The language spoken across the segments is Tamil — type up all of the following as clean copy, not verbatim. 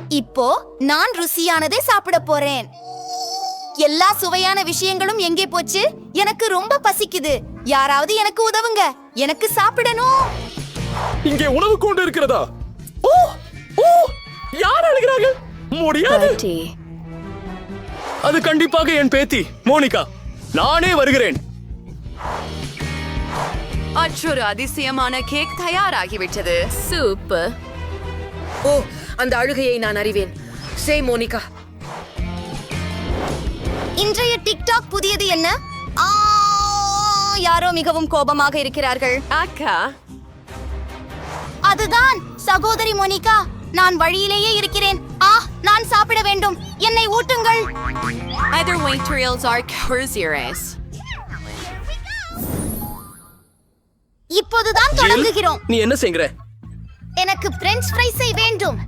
இப்போ நான் ருசியானதை சாப்பிட போறேன். எல்லா சுவையான விஷயங்களும் எங்கே போச்சு? எனக்கு ரொம்ப பசிக்குது. யாராவது எனக்கு உதவுங்க. எனக்கு சாப்பிடணும். இங்கே உணவு கொண்டு இருக்கிறதா? ஓ ஓ, யார் அழுகிறார்கள்? முடியாது. அது கண்டிப்பாக என் பேத்தி மோனிகா. நானே வருகிறேன். மற்றொரு அதிசயமான கேக் தயாராகிவிட்டது. சூப்பர். ஓ, அந்த அழுகையை நான் அறிவேன். சே மோனிகா. இன்றைய டிக்டாக் புதியது என்ன? யாரோ மிகவும் கோபமாக இருக்கிறார்கள். அக்கா, அதுதான் சகோதரி மோனிகா. நான் வழியிலேயே இருக்கிறேன். நான் சாப்பிட வேண்டும். என்னை ஊட்டுங்கள். either waitrels are curious. இப்போதுதான் தொடங்குகிறோம். நீ என்ன செய்கிற? எனக்கு பிரெஞ்ச் ஃப்ரைஸை வேண்டும்.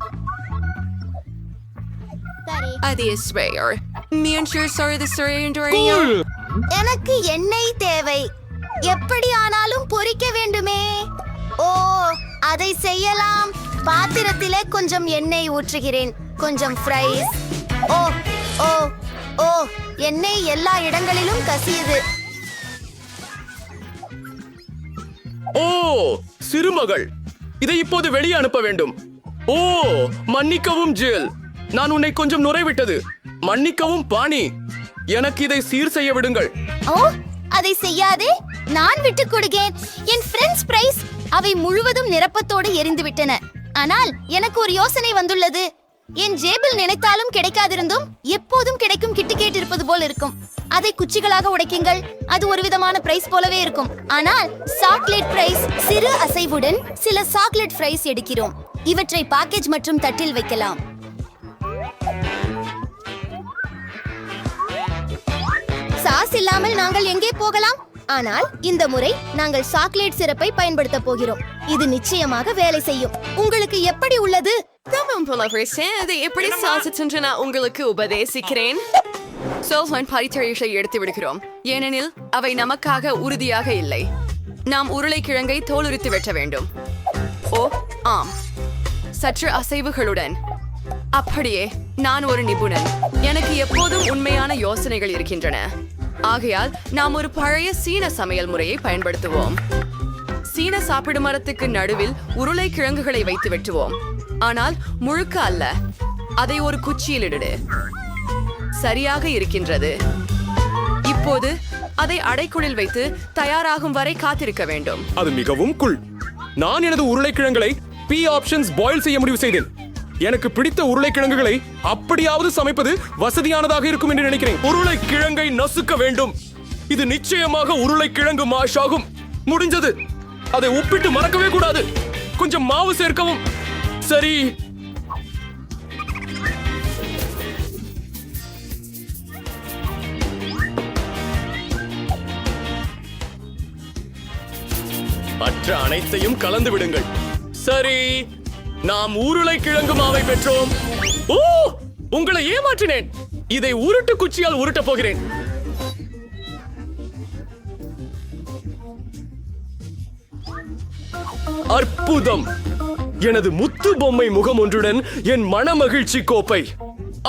அது ஸ்வேயர். மியன்ஷர் சாரி கூல். எனக்கு எண்ணெய் தேவை. எப்படி ஆனாலும் பொரிக்க வேண்டுமே. ஓ, அதை செய்யலாம். பாத்திரத்திலே கொஞ்சம் எண்ணெய் ஊற்றுகிறேன். கொஞ்சம் ஃப்ரைஸ். ஓ ஓ ஓ, எண்ணெய் எல்லா இடங்களிலும் கசியுது. ஓ, சிறுமகள், இதை இப்போது வெளியே அனுப்ப வேண்டும். ஓ, மன்னிக்கவும் ஜில், நான் உன்னை கொஞ்சம் நுரைவிட்டது. மன்னிக்கவும் பாணி, எனக்கு இதை சீர் செய்ய விடுங்கள். ஓ, அதை செய்யாதே. நான் விட்டுக் கொடுக்கிறேன். என் ஃப்ரெண்ட்ஸ் ஃப்ரைஸ் அவை முழுவதும் நிரப்பத்தோடு எரிந்து விட்டன. ஆனால் எனக்கு ஒரு யோசனை வந்துள்ளது. என் ஜேபில் நினைத்தாலும் கிடைக்காதிருந்தும் எப்போதும் கிடைக்கும் கிட்டிகேட் இருப்பது போல் இருக்கும். அதை குச்சிகளாக உடைக்குங்கள். அது ஒரு விதமான பிரைஸ் போலவே இருக்கும். ஆனால் சாக்லேட் பிரைஸ் சிறு அசைவுடன் சில சாக்லேட் பிரைஸ் எடுக்கிறோம். இவற்றை பாக்கேஜ் மற்றும் தட்டில் வைக்கலாம். சாஸ் இல்லாமல் நாங்கள் எங்கே போகலாம்? ஆனால் இந்த முறை நாங்கள் சாக்லேட் சிரப்பை பயன்படுத்த போகிறோம். இது நிச்சயமாக வேலை செய்யும். உங்களுக்கு எப்படி உள்ளது? அதை எப்படி சாதிச்சென்று நான் உங்களுக்கு உபதேசிக்கிறேன். சோல்வன் பரித்தறிகளை எடுத்து விடுகிறோம், ஏனெனில் அவை நமக்காக உறுதியாக இல்லை. நாம் உருளைக்கிழங்கை தோலுரித்து வெட்ட வேண்டும். ஓ ஆம், சற்று அசைவுகளுடன். அப்படியே, நான் ஒரு நிபுணன். எனக்கு எப்போதும் உண்மையான யோசனைகள் இருக்கின்றன. ஆகையால் நாம் ஒரு பழைய சீன சமையல் முறையை பயன்படுத்துவோம். சீன சாப்பிடும் மரத்துக்கு நடுவில் உருளைக்கிழங்குகளை வைத்து வெட்டுவோம். ஆனால் முழுக்க அல்ல, அதை ஒரு குச்சியில் இடு. சரியாக இருக்கின்றது. இப்போது அதை அடைக்குழில் வைத்து தயாராகும் வரை காத்திருக்க வேண்டும். அது மிகவும் குள். நான் எனது உருளைக்கிழங்குகளை பி ஆப்ஷன்ஸ் பாயில் செய்ய முடிவு செய்தேன். எனக்கு பிடித்த உருளைக்கிழங்குகளை அப்படியாவது சமைப்பது வசதியானதாக இருக்கும் என்று நினைக்கிறேன். உருளைக்கிழங்கை நசுக்க வேண்டும். இது நிச்சயமாக உருளைக்கிழங்கு மாஷ் ஆகும். முடிஞ்சது. அதை உப்பிட்டு மறக்கவே கூடாது. கொஞ்சம் மாவு சேர்க்கவும். சரி, மற்ற அனைத்தையும் கலந்து விடுங்கள். சரி, நாம் உருளைக்கிழங்கு மாவை பெற்றோம். ஓ, உங்களை ஏமாற்றினேன். இதை உருட்டு குச்சியால் உருட்ட போகிறேன். அற்புதம். எனது முத்து பொம்மை முகம் ஒன்றுடன் என் மனமகிழ்ச்சி கோப்பை.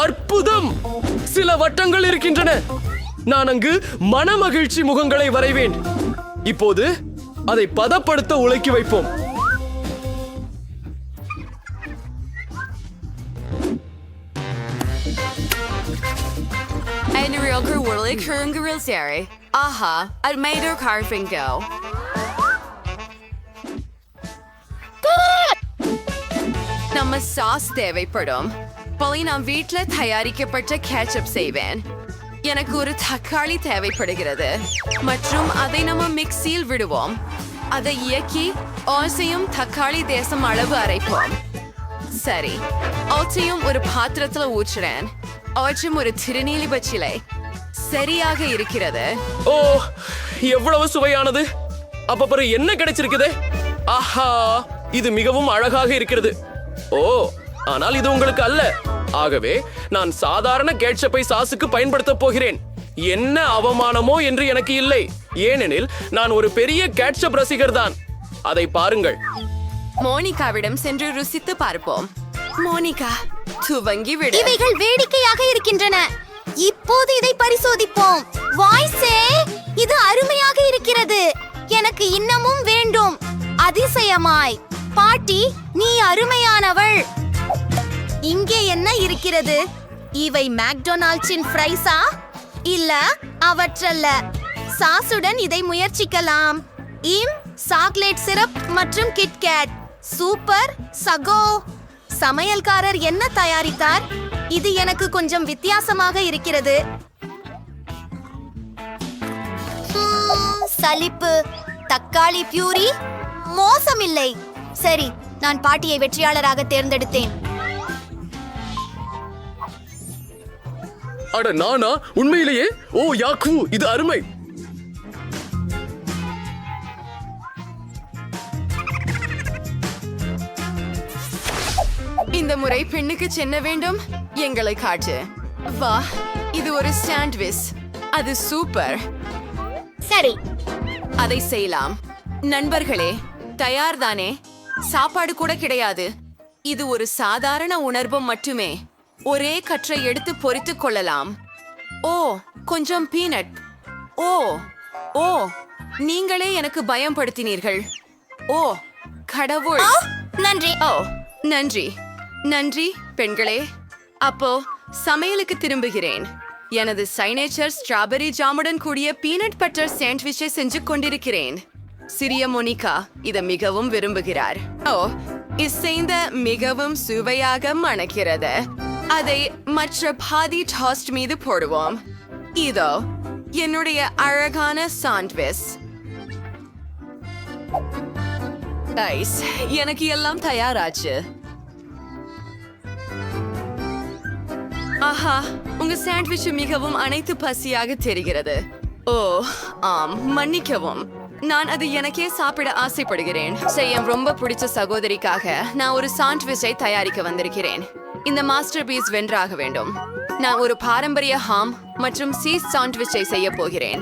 அற்புதம். சில வட்டங்கள் இருக்கின்றன. நான் அங்கு மனமகிழ்ச்சி முகங்களை வரைவேன். இப்போது அதை பதப்படுத்த உலக்கி வைப்போம். ஆஹா, அல்மைடோ கார்பிங்கோ. நம்ம சாஸ் தேவைப்படும். பழைய நான் வீட்டுல தயாரிக்கப்பட்ட கேச்சப் செய்வேன். எனக்கு ஒரு தக்காளி தேவைப்படுகிறது மற்றும் அதை நம்ம மிக்சியில் விடுவோம். அதை இயக்கி ஆசையும் தக்காளி தேசம் அளவு அரைப்போம். சரி, ஆச்சையும் ஒரு பாத்திரத்துல ஊற்றுறேன். ஆச்சும் ஒரு திருநீலி பச்சிலை. சரியாக இருக்கிறது. ஓ, எவ்வளவு சுவையானது. அப்ப பிறகு என்ன கிடைச்சிருக்குது? ஆஹா, இது மிகவும் அழகாக இருக்கிறது. ஓ, ஆனால் இது உங்களுக்கு அல்ல. ஆகவே நான் சாதாரண கேட்சப்பை சாஸுக்கு பயன்படுத்த போகிறேன். என்ன அவமானமோ என்று எனக்கு இல்லை. ஏனெனில் நான் ஒரு பெரிய கேட்சப் ரசிகர் தான். அதை பாருங்கள். மோனிகாவிடம் சென்று ருசித்து பார்ப்போம். மோனிகா துவங்கி விடு. இவைகள் வேடிக்கையாக இருக்கின்றன. இப்போது இதை பரிசோதிப்போம். வாய்ஸே, இது அருமையாக இருக்கிறது. எனக்கு இன்னமும் வேண்டும். அதிசயமாய். பாட்டி, நீ அருமையானவள். இங்கே என்ன இருக்கிறது? இவை மேக்டொனால்ட்ஸின் ஃப்ரைஸா? இல்ல, அவற்றல்ல. சாஸுடன் இதை முயற்சிக்கலாம். சாக்லேட் சிரப் மற்றும் கிட்கேட். சூப்பர். சகோ, சமையல்காரர் என்ன தயாரித்தார்? இது எனக்கு கொஞ்சம் வித்தியாசமாக இருக்கிறது. சலிப்பு. தக்காளி பியூரி மோசமில்லை. சரி, நான் பாட்டியை வெற்றியாளராக தேர்ந்தெடுத்தேன். அட நானா? உண்மையிலேயே? ஓ யாக்கு, இது அருமை. இந்த முறை பெண்ணுக்கு சென்ன வேண்டும். எங்களை காட்டு. வா, இது ஒரு சாண்ட்விச். அது சூப்பர். சரி, அதை செய்யலாம். நண்பர்களே, தயார்தானே? சாப்பாடு கூட கிடையாது. இது ஒரு சாதாரண உணர்வு மட்டுமே. ஒரே கற்றை எடுத்து பொரித்துக் கொள்ளலாம். ஓ, கொஞ்சம் பீனட். ஓ ஓ நீங்களே எனக்கு பயம்படுத்தினீர்கள். ஓ கடவுள். நன்றி. ஓ நன்றி நன்றி பெண்களே. அப்போ சமையலுக்கு திரும்புகிறேன். எனது சைனேச்சர் ஸ்ட்ராபெரி ஜாமுடன் கூடிய பீனட் பட்டர் சாண்ட்விச்சை செஞ்சு கொண்டிருக்கிறேன். சிறிய மோனிகா இதை மிகவும் விரும்புகிறார். ஓ, இசைந்த மிகவும் சுவையாக மணக்கிறது. அதை மற்ற பாதி டோஸ்ட் மீது போடுவோம். இதோ என்னுடைய அழகான சாண்ட்விச். ஐஸ், எனக்கு எல்லாம் தயாராச்சு. ஆஹா, உங்க சாண்ட்விச் மிகவும் அனைத்து பசியாக தெரிகிறது. ஓ ஆம், மன்னிக்கவும். நான் அது எனக்கே சாப்பிட ஆசைப்படுகிறேன். செய்ய ரொம்ப பிடிச்ச சகோதரிக்காக நான் ஒரு சாண்ட்விச்சை தயாரிக்க வந்திருக்கிறேன். இந்த மாஸ்டர் பீஸ் வென்றாக வேண்டும். நான் ஒரு பாரம்பரிய ஹாம் மற்றும் சீஸ் சாண்ட்விச்சை செய்ய போகிறேன்.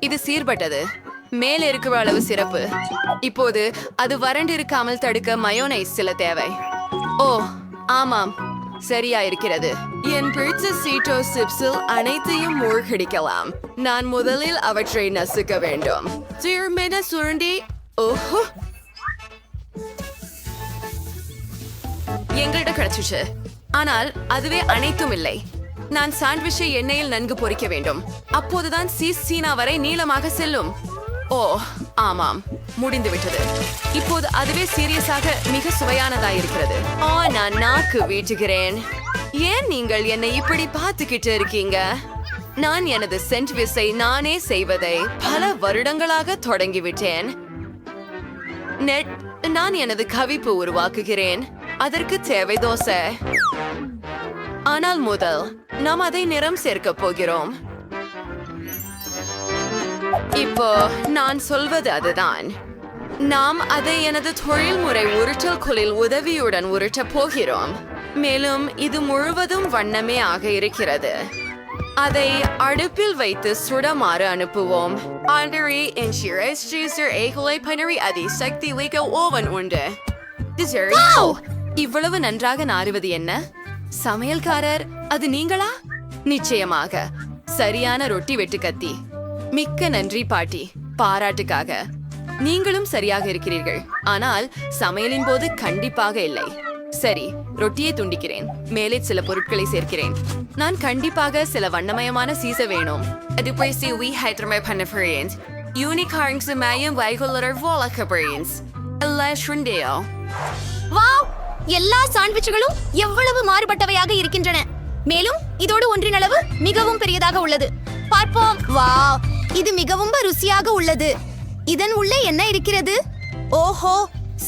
இது சீர்பட்டது. மேல் இருக்கிற அளவு சிறப்பு. இப்போது அது வறண்டு இருக்காமல் தடுக்க மயோனைஸ் சில தேவை. ஓ ஆமாம், சரியா இருக்கிறது. என் பிடிச்ச சீட்டோ சிப்ஸில் அனைத்தையும் மூழ்கடிக்கலாம். நான் முதலில் அவற்றை நசுக்க வேண்டும். தீர்மென சுருண்டி. ஓஹோ, எங்கள்கிட்ட கிடைச்சிச்சு. ஆனால் அதுவே அனைத்தும் இல்லை. நான் சாண்ட்விச்சை எண்ணெயில் நன்கு பொரிக்க வேண்டும். அப்போதுதான் சீனா வரை நீளமாக செல்லும். ஓ ஆமாம், முடிந்து விட்டது. இப்போது அதுவே சீரியஸாக மிக சுவையானதாய் இருக்கிறது. ஓ, நான் நாக்கு வீட்டுகிறேன். ஏன் நீங்கள் என்னை இப்படி பார்த்துக்கிட்டு இருக்கீங்க? நான் எனது சாண்ட்விச்சை நானே செய்வதை பல வருடங்களாக தொடங்கிவிட்டேன். நான் எனது கவிப்பு உருவாக்குகிறேன். அதற்கு தேவை தோசை. ஆனால் முதல் நாம் அதை நிறம் சேர்க்க போகிறோம். இப்போ நான் சொல்வது அதுதான். நாம் அதை எனது தொழில்முறை உருட்டல் குளில் உதவியுடன் உருட்ட போகிறோம். மேலும் இது முழுவதும் வண்ணமே ஆக இருக்கிறது. அதை அடுப்பில் வைத்து சுடமாறு அனுப்புவோம். ஆல்ரெடி என் அதிசக்தி வைக்க ஓவன் உண்டு. இவ்வளவு நன்றாக நாறுவது என்ன? சமையல்காரர், அது நீங்களா? நிச்சயமாக. சரியான ரொட்டி வெட்டு கத்தி. மிக்க நன்றி பாட்டி, பாராட்டுக்காக. நீங்களும் சரியாக இருக்கிறீர்கள். ஆனால் சமையலின் போது கண்டிப்பாக இல்லை. சரி, ரொட்டியை துண்டிக்கிறேன். மேலே சில பொருட்களை சேர்க்கிறேன். நான் கண்டிப்பாக சில வண்ணமயமான சீச வேணும். அது போய் சிவி ஹைட்ரமை பண்ண போறேன். யூனிகார்ன்ஸ் மயம் வைகுலர் வோலக்க போறேன். எல்லாம் சுண்டேயோ. வாவ், எல்லா சாண்ட்விச்சுகளும் எவ்வளவு மாறுபட்டவையாக இருக்கின்றன. மேலும் இதோடு ஒன்றின் அளவு மிகவும் பெரியதாக உள்ளது. பார்ப்போம். வாவ், இது மிகவும் ருசியாக உள்ளது. இதன் உள்ளே என்ன இருக்கிறது? ஓஹோ,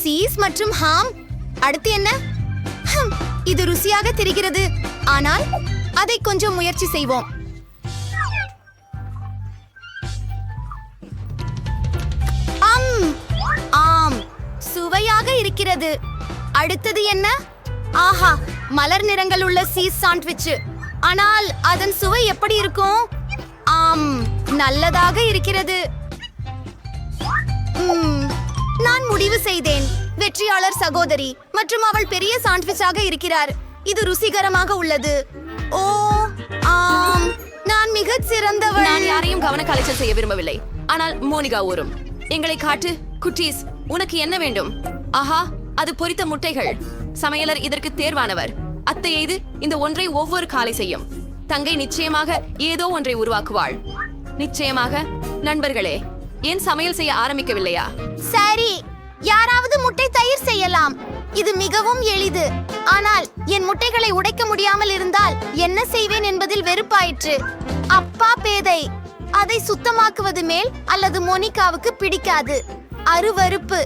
சீஸ் மற்றும் ஹாம். அடுத்து என்ன? இது ருசியாக தெரிகிறது. ஆனால் அதை கொஞ்சம் முயற்சி செய்வோம். ஆம், சுவையாக இருக்கிறது. அடுத்தது என்ன? ஆஹா, மலர் நிறங்கள் உள்ள சீஸ் சாண்ட்விச். ஆனால் அதன் சுவை எப்படி இருக்கும்? ஆம், நல்லதாக இருக்கிறது. நான் முடிவு செய்தேன். வெற்றியாளர் சகோதரி மற்றும் அவள் பெரிய சாண்ட்விச்சாக இருக்கிறார். இது ருசிகரமாக உள்ளது. ஓ ஆம், நான் மிகச் சிறந்தவள். நான் யாரையும் கவன கலைச்சல் செய்ய விரும்பவில்லை. ஆனால் மோனிகா ஊரும் எங்களை காட்டு. குட்டீஸ், உனக்கு என்ன வேண்டும்? ஆஹா, அது பொரித்த முட்டைகள். சமையலர் இதற்கு தேர்வானவர். அத்தை இது இந்த ஒன்றை ஒவ்வொரு காலை செய்யும். தங்கை நிச்சயமாக ஏதோ ஒன்றை உருவாக்குவாள். நிச்சயமாக. நண்பர்களே, ஏன் சமையல் செய்ய ஆரம்பிக்கவில்லையா? சரி, யாராவது முட்டை தயிர் செய்யலாம். இது மிகவும் எளிது. ஆனால் என் முட்டைகளை உடைக்க முடியாமல் இருந்தால் என்ன செய்வேன் என்பதில் வெறுப்பாயிற்று. அப்பா பேதை. அதை சுத்தமாக்குவது மேல் அல்லது மோனிகாவுக்கு பிடிக்காது. அருவருப்பு.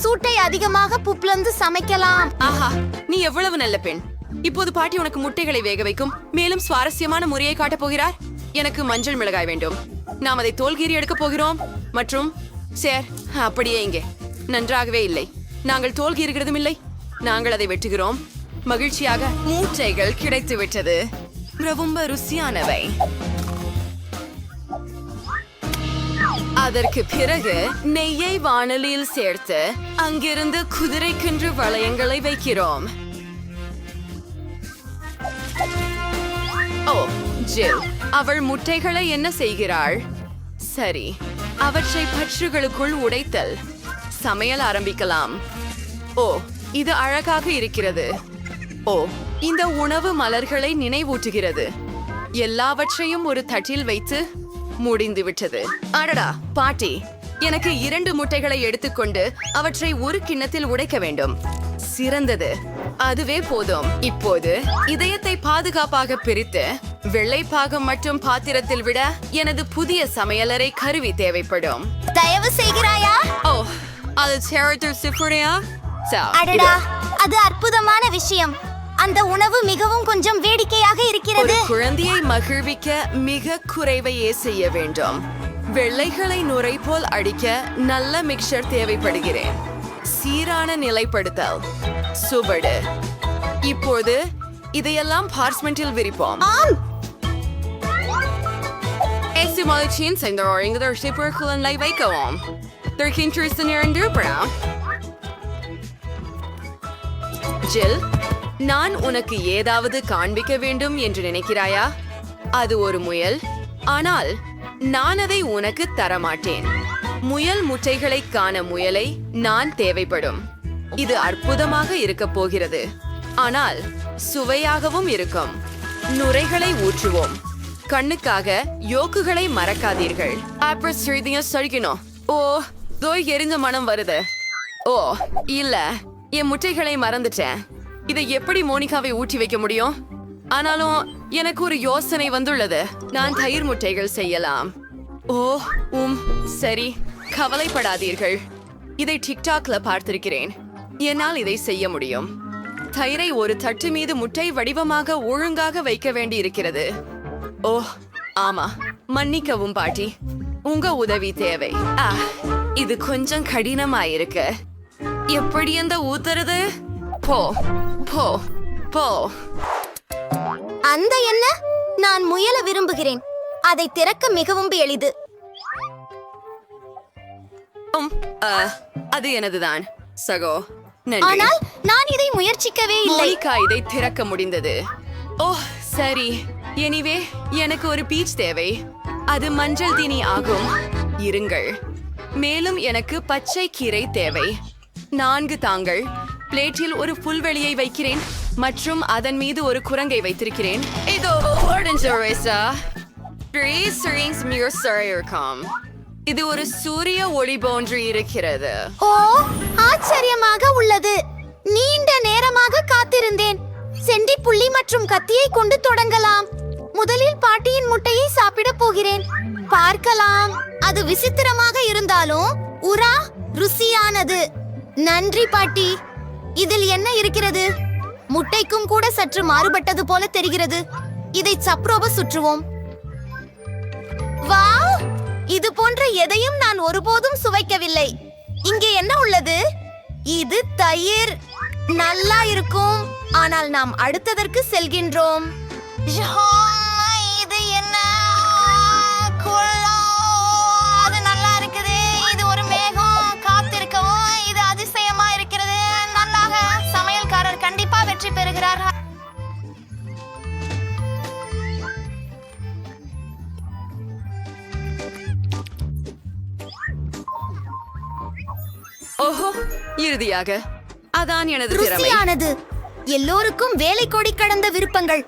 சூட்டை அதிகமாக புப்ளந்து சமைக்கலாம். ஆஹா, நீ எவ்வளவு நல்ல பெண். இப்போது பாட்டி உனக்கு முட்டைகளை வேக வைக்கும் மேலும் சுவாரஸ்யமான முறையை காட்டப் போகிறார். எனக்கு மஞ்சள் மிளகாய் வேண்டும். நாம் அதை தோல்கீறி எடுக்கப் போகிறோம். மற்றும் சேர் அப்படியே இங்கே. நன்றாகவே இல்லை. நாங்கள் தோல்கீறுகிறதும் இல்லை. நாங்கள் அதை வெட்டுகிறோம். மகிழ்ச்சியாக முட்டைகள் கிடைத்து விட்டது. ரொம்ப ருசியானவை. அதற்கு பிறகு நெய்யை வாணலியில் சேர்த்து அங்கிருந்து குதிரைக்கன்று வளையங்களை வைக்கிறோம். ஓ, ஜில், அவள் முட்டைகளை என்ன செய்கிறாள்? சரி, அவற்றை பற்றுகளுக்குள் உடைத்தல். சமையல் ஆரம்பிக்கலாம். ஓ, இது அழகாக இருக்கிறது. ஓ, இந்த உணவு மலர்களை நினைவூட்டுகிறது. எல்லாவற்றையும் ஒரு தட்டில் வைத்து முடிந்து விட்டது. அடடா பாட்டி, எனக்கு 2 முட்டைகளை எடுத்துக்கொண்டு அவற்றை ஒரு கிண்ணத்தில் உடைக்க வேண்டும். சிறந்தது. அதுவே போதும். இப்போது இதயத்தை பாதுகாப்பாக பிரித்து வெள்ளை பாகம் மற்றும் பாத்திரத்தில் விட எனது புதிய சமையலறை கருவி தேவைப்படும். தயவு செய்கிறாயா? ஓ, அது சேரத்தூர் சிஃபுரியா? அடடா, அது அற்புதமான விஷயம். அந்த உணவு மிகவும் கொஞ்சம் வேடிக்கையாக இருக்கிறது. ஒரு குழந்தையை மகிழ்விக்க மிக குறைவையே செய்ய வேண்டும். வெள்ளைகளை நுரை போல் அடிக்க நல்ல மிக்சர் தேவைப்படுகிறேன். சீரான நிலைப்படுத்தல். சுவடு. இப்போது இதையெல்லாம் பார்ச்மெண்டில் விரிப்போம். ஆம், எஸ்டிமாலிச்சின் செந்தோரிங்கதர் சிப்பர்குலன்லை வைக்கவும். தர்கின்ட்ரிஸ்டன் இரண்டு பிரா. ஜில், நான் உனக்கு ஏதாவது காண்பிக்க வேண்டும் என்று நினைக்கிறாயா? அது ஒரு முயல். ஆனால் நான் அதை உனக்கு தரமாட்டேன். முயல் முட்டைகளை காண முயலை நான் தேவைப்படும். இது அற்புதமாக இருக்க போகிறது. ஆனால் சுவையாகவும் இருக்கும். நுரைகளை ஊற்றுவோம். கண்ணுக்காக யோக்குகளை மறக்காதீர்கள். அப்புறம் ஸ்ரீதியா சொல்லிக்கணும். ஓ, தோய் எரிஞ்ச மனம் வருது. ஓ இல்ல, என் முட்டைகளை மறந்துட்டேன். இதை எப்படி மோனிகாவை ஊற்றி வைக்க முடியும்? ஆனாலும் எனக்கு ஒரு யோசனை வந்துள்ளது. நான் தயிர் முட்டைகள் செய்யலாம். ஓ சரி, கவலைப்படாதீர்கள். இதை டிக்டாக்ல பார்த்திருக்கிறேன். என்னால் இதை செய்ய முடியும். தயிரை ஒரு தட்டு மீது முட்டை வடிவமாக ஒழுங்காக வைக்க வேண்டி இருக்கிறது. ஓ ஆமா, மன்னிக்கவும் பாட்டி, உங்க உதவி தேவை. இது கொஞ்சம் கடினமாயிருக்கு. எப்படி அந்த ஊத்துறது? போ போ போ. அந்த என்ன? நான் முயல விரும்புகிறேன். அதை திறக்க மிகவும் எளிது. அது எனதுதான் சகோ. ஆனால் நான் இதை முயற்சிக்கவே இல்லை. மோனிகா இதை திறக்க முடிந்தது. ஓ சரி. எனிவே, எனக்கு ஒரு பீச் தேவை. அது மஞ்சள் தீனி ஆகும். இருங்கள். மேலும் எனக்கு பச்சை கீரை தேவை. 4 தாங்கள். பிளேட்டில் ஒரு புல்வெளியை வைக்கிறேன் மற்றும் அதன் மீது ஒரு குரங்கை வைத்திருக்கிறேன். இதோ இது ஒரு சூரிய ஒளி போன்று இருக்கிறது. ஓ, ஆச்சரியமாக உள்ளது. நீண்ட நேரமாக காத்திருந்தேன். செண்டி புள்ளி மற்றும் கத்தியை கொண்டு தொடங்கலாம். முதலில் பாட்டியின் முட்டையை சாப்பிட போகிறேன். பார்க்கலாம். அது விசித்திரமாக இருந்தாலும் உரா ருசியானது. நன்றி பாட்டி. இதில் என்ன இருக்கிறது? முட்டைக்கும் கூட சற்று மாறுபட்டது போல தெரிகிறது. இதை சப்ரோப சுற்றுவோம். வாவ், இது போன்ற எதையும் நான் ஒருபோதும் சுவைக்கவில்லை. இங்கே என்ன உள்ளது? இது தயிர். நல்லா இருக்கும். ஆனால் நாம் அடுத்ததற்கு செல்கின்றோம். இது என்ன? அது நல்லா இருக்குது. இது ஒரு மேகம். காத்திருக்கவும் இது அதிசயமா இருக்கிறது. நல்லாக சமையல் ஓஹோ, இறுதியாக அதான் எனது திறமை. ருசியானது. எல்லோருக்கும் வேலை கொடி கடந்த விருப்பங்கள்.